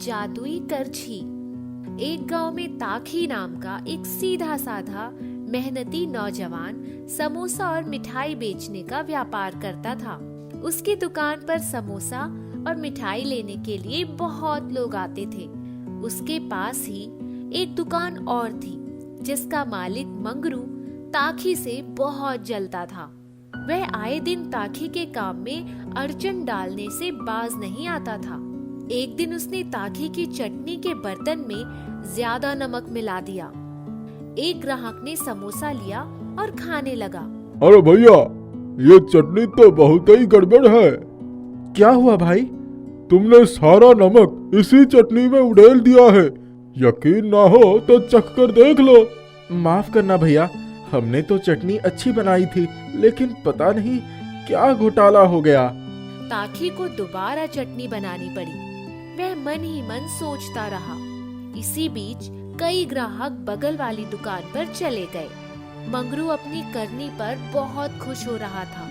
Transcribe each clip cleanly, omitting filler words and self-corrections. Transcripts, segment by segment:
जादुई करछी। एक गांव में ताखी नाम का एक सीधा साधा मेहनती नौजवान समोसा और मिठाई बेचने का व्यापार करता था। उसकी दुकान पर समोसा और मिठाई लेने के लिए बहुत लोग आते थे। उसके पास ही एक दुकान और थी जिसका मालिक मंगरू ताखी से बहुत जलता था। वह आए दिन ताखी के काम में अड़चन डालने से बाज नहीं आता था। एक दिन उसने ताखी की चटनी के बर्तन में ज्यादा नमक मिला दिया। एक ग्राहक ने समोसा लिया और खाने लगा। अरे भैया, ये चटनी तो बहुत ही गड़बड़ है। क्या हुआ भाई? तुमने सारा नमक इसी चटनी में उड़ेल दिया है। यकीन ना हो तो चख कर देख लो। माफ करना भैया, हमने तो चटनी अच्छी बनाई थी, लेकिन पता नहीं क्या घोटाला हो गया। ताखी को दोबारा चटनी बनानी पड़ी। वह मन ही मन सोचता रहा। इसी बीच कई ग्राहक बगल वाली दुकान पर चले गए। मंगरू अपनी करनी पर बहुत खुश हो रहा था।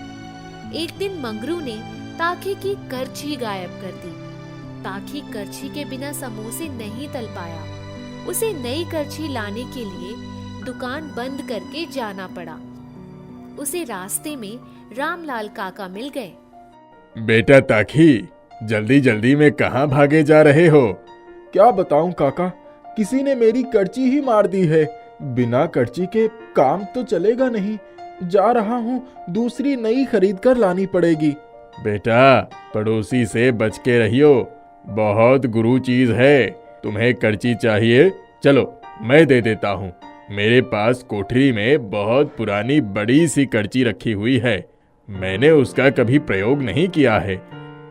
एक दिन मंगरू ने ताखी की करछी गायब कर दी। ताखी करछी के बिना समोसे नहीं तल पाया। उसे नई करछी लाने के लिए दुकान बंद करके जाना पड़ा। उसे रास्ते में रामलाल काका मिल गए। बेटा ताखी, जल्दी जल्दी में कहाँ भागे जा रहे हो? क्या बताऊं काका, किसी ने मेरी करची ही मार दी है। बिना करची के काम तो चलेगा नहीं। जा रहा हूँ, दूसरी नई खरीद कर लानी पड़ेगी। बेटा, पड़ोसी से बच के रहियो, बहुत गुरु चीज है। तुम्हें करची चाहिए? चलो मैं दे देता हूँ। मेरे पास कोठरी में बहुत पुरानी बड़ी सी करची रखी हुई है। मैंने उसका कभी प्रयोग नहीं किया है।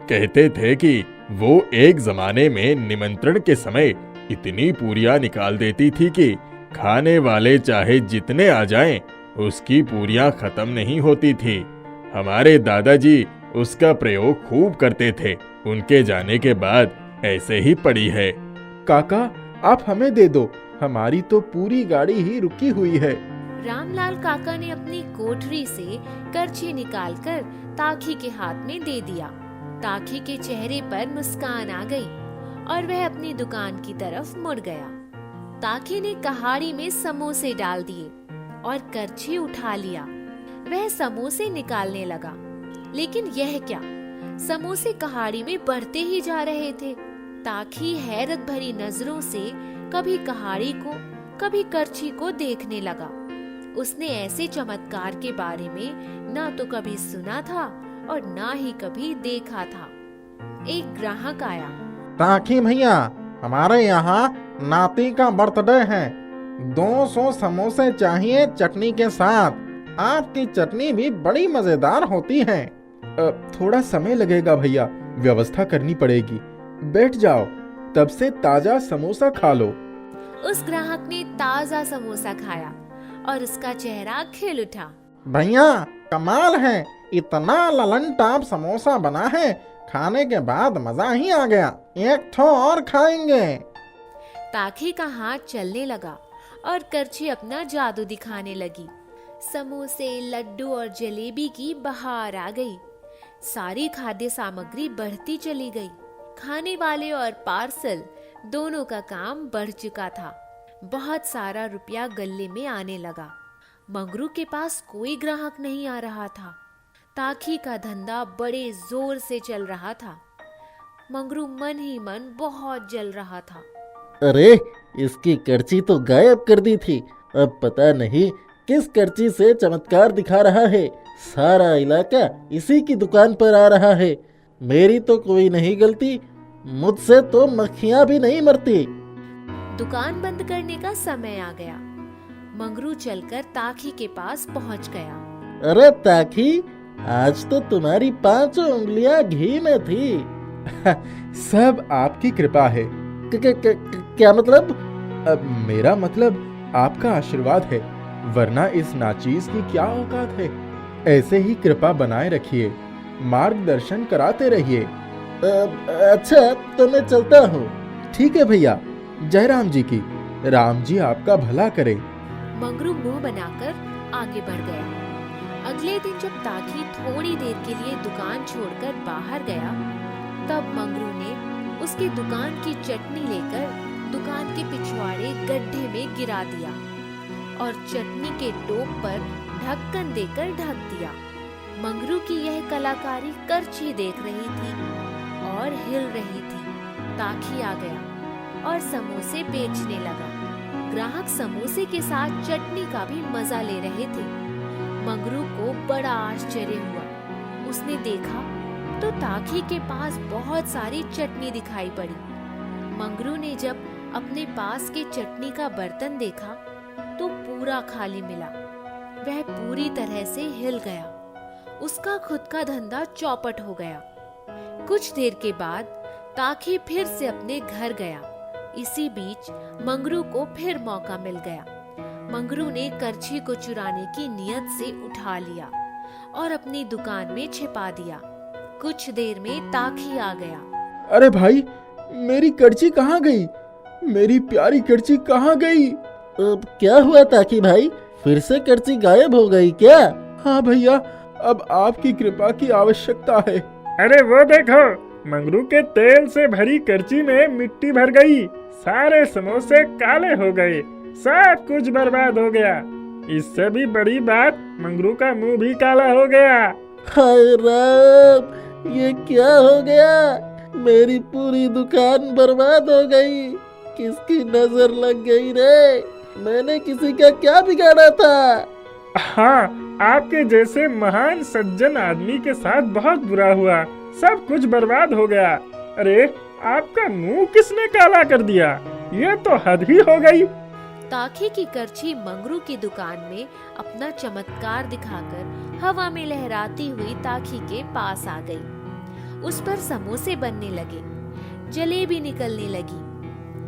कहते थे कि वो एक जमाने में निमंत्रण के समय इतनी पूरियां निकाल देती थी कि खाने वाले चाहे जितने आ जाएं, उसकी पूरियां खत्म नहीं होती थी। हमारे दादाजी उसका प्रयोग खूब करते थे। उनके जाने के बाद ऐसे ही पड़ी है। काका, आप हमें दे दो, हमारी तो पूरी गाड़ी ही रुकी हुई है। रामलाल काका ने अपनी कोठरी से करछी निकालकर ताखी के हाथ में दे दिया। ताखी के चेहरे पर मुस्कान आ गई और वह अपनी दुकान की तरफ मुड़ गया। ताखी ने कहाड़ी में समोसे डाल दिए और करछी उठा लिया। वह समोसे निकालने लगा, लेकिन यह क्या, समोसे कहाड़ी में बढ़ते ही जा रहे थे। ताखी हैरत भरी नजरों से कभी कहाड़ी को कभी करछी को देखने लगा। उसने ऐसे चमत्कार के बारे में ना तो कभी सुना था और ना ही कभी देखा था। एक ग्राहक आया। ताखी भैया, हमारे यहाँ नाती का बर्थडे है। 200 समोसे चाहिए चटनी के साथ। आपकी चटनी भी बड़ी मजेदार होती है। थोड़ा समय लगेगा भैया, व्यवस्था करनी पड़ेगी। बैठ जाओ, तब से ताजा समोसा खा लो। उस ग्राहक ने ताजा समोसा खाया और उसका चेहरा खिल उठा। भैया, कमाल है, इतना ललन टाप समोसा बना है, खाने के बाद मजा ही आ गया। एक ठो और खाएंगे। ताखी का हाथ चलने लगा और करछी अपना जादू दिखाने लगी। समोसे, लड्डू और जलेबी की बहार आ गई। सारी खाद्य सामग्री बढ़ती चली गई। खाने वाले और पार्सल दोनों का काम बढ़ चुका था। बहुत सारा रुपया गल्ले में आने लगा। मंगरू के पास कोई ग्राहक नहीं आ रहा था। ताखी का धंधा बड़े जोर से चल रहा था। मंगरू मन ही मन बहुत जल रहा था। अरे, इसकी करची तो गायब कर दी थी। अब पता नहीं किस करची से चमत्कार दिखा रहा है। सारा इलाका इसी की दुकान पर आ रहा है। मेरी तो कोई नहीं गलती, मुझसे तो मक्खियां भी नहीं मरती। दुकान बंद करने का समय आ गया। मंगरू चलकर ताखी के पास पहुंच गया। अरे ताखी, आज तो तुम्हारी 5 उंगलियां घी में थी। सब आपकी कृपा है। क्या मतलब? मेरा मतलब आपका आशीर्वाद है, वरना इस नाचीज की क्या औकात है। ऐसे ही कृपा बनाए रखिए, मार्गदर्शन कराते रहिए। अच्छा, तो मैं चलता हूँ। ठीक है भैया, जय राम जी की। राम जी आपका भला करे। मंगरू मुंह बनाकर आगे बढ़ गया। अगले दिन जब ताखी थोड़ी देर के लिए दुकान छोड़कर बाहर गया, तब मंगरू ने उसके दुकान की चटनी लेकर दुकान के पिछवाड़े गड्ढे में गिरा दिया और चटनी के टोप पर ढक्कन देकर ढक दिया। मंगरू की यह कलाकारी करछी देख रही थी और हिल रही थी। ताखी आ गया और समोसे बेचने लगा। ग्राहक समोसे के साथ चटनी का भी मजा ले रहे थे। मंगरू को बड़ा आश्चर्य हुआ। उसने देखा तो ताखी के पास बहुत सारी चटनी दिखाई पड़ी। मंगरू ने जब अपने पास के चटनी का बर्तन देखा तो पूरा खाली मिला। वह पूरी तरह से हिल गया। उसका खुद का धंधा चौपट हो गया। कुछ देर के बाद ताखी फिर से अपने घर गया। इसी बीच मंगरू को फिर मौका मिल गया। मंगरू ने करछी को चुराने की नियत से उठा लिया और अपनी दुकान में छिपा दिया। कुछ देर में ताखी आ गया। अरे भाई, मेरी करछी कहाँ गई? मेरी प्यारी करछी कहाँ गई? अब क्या हुआ ताकि भाई, फिर से करची गायब हो गई क्या? हाँ भैया, अब आपकी कृपा की आवश्यकता है। अरे वो देखो, मंगरू के तेल से भरी करची में मिट्टी भर गई। सारे समोसे काले हो गए। सब कुछ बर्बाद हो गया। इससे भी बड़ी बात, मंगरू का मुंह भी काला हो गया। हाय राम, ये क्या हो गया? मेरी पूरी दुकान बर्बाद हो गई। किसकी नजर लग गई रे? मैंने किसी का क्या बिगाड़ा था? हाँ, आपके जैसे महान सज्जन आदमी के साथ बहुत बुरा हुआ। सब कुछ बर्बाद हो गया। अरे, आपका मुंह किसने काला कर दिया? ये तो हद ही हो गई। ताखी की करछी मंगरू की दुकान में अपना चमत्कार दिखाकर हवा में लहराती हुई ताखी के पास आ गई। उस पर समोसे बनने लगे, जलेबी निकलने लगी।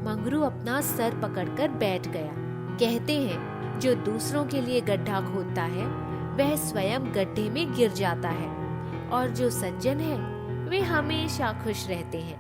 मंगरू अपना सर पकड़कर बैठ गया। कहते हैं, जो दूसरों के लिए गड्ढा खोदता है वह स्वयं गड्ढे में गिर जाता है, और जो सज्जन है वे हमेशा खुश रहते हैं।